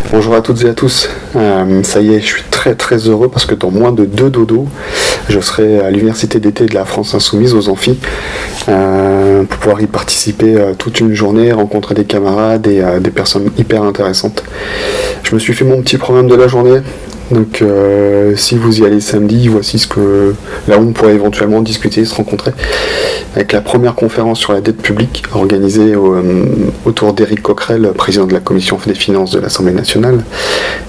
Bonjour à toutes et à tous. Ça y est, je suis très très heureux parce que dans moins de 2 dodos, je serai à l'université d'été de la France Insoumise aux Amphis pour pouvoir y participer toute une journée, rencontrer des camarades et des personnes hyper intéressantes. Je me suis fait mon petit programme de la journée. Donc si vous y allez samedi, voici là où on pourrait éventuellement discuter, se rencontrer, avec la première conférence sur la dette publique organisée autour d'Éric Coquerel, président de la commission des finances de l'Assemblée nationale,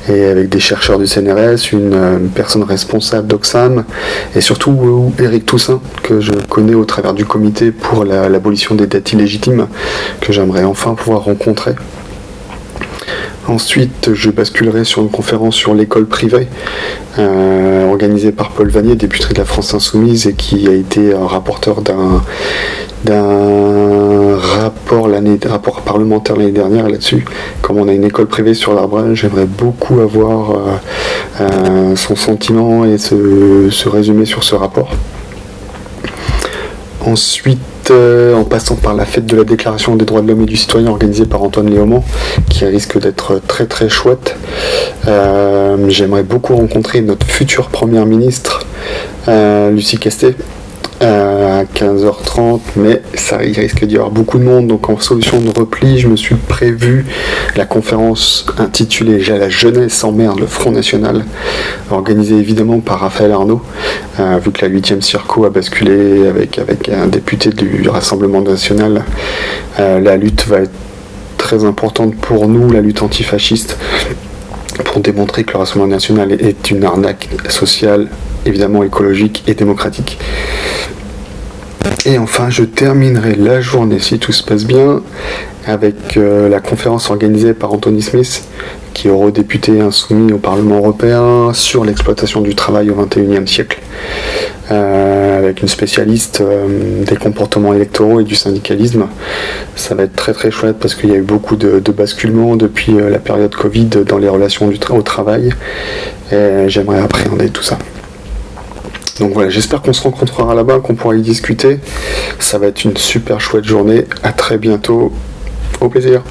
et avec des chercheurs du CNRS, une personne responsable d'Oxfam, et surtout Éric Toussaint, que je connais au travers du comité pour l'abolition des dettes illégitimes, que j'aimerais enfin pouvoir rencontrer. Ensuite, je basculerai sur une conférence sur l'école privée, organisée par Paul Vannier, député de la France Insoumise, et qui a été rapporteur d'un rapport parlementaire l'année dernière là-dessus. Comme on a une école privée sur l'Arbrel, j'aimerais beaucoup avoir son sentiment et se résumer sur ce rapport. Ensuite, en passant par la fête de la Déclaration des droits de l'homme et du citoyen organisée par Antoine Léaumont, qui risque d'être très très chouette. J'aimerais beaucoup rencontrer notre future première ministre, Lucie Castet, à 15h30, mais il risque d'y avoir beaucoup de monde, donc en solution de repli, je me suis prévu la conférence intitulée « La jeunesse s'emmerde, le Front National », organisée évidemment par Raphaël Arnaud, vu que la 8e Circo a basculé avec un député du Rassemblement national. La lutte va être très importante pour nous, la lutte antifasciste, pour démontrer que le Rassemblement national est une arnaque sociale, évidemment écologique et démocratique. Et enfin, je terminerai la journée, si tout se passe bien, avec la conférence organisée par Anthony Smith, qui est eurodéputé insoumis au Parlement européen, sur l'exploitation du travail au XXIe siècle, avec une spécialiste des comportements électoraux et du syndicalisme. Ça va être très très chouette parce qu'il y a eu beaucoup de basculements depuis la période Covid dans les relations au travail, et j'aimerais appréhender tout ça. Donc voilà, j'espère qu'on se rencontrera là-bas, qu'on pourra y discuter. Ça va être une super chouette journée. À très bientôt. Au plaisir.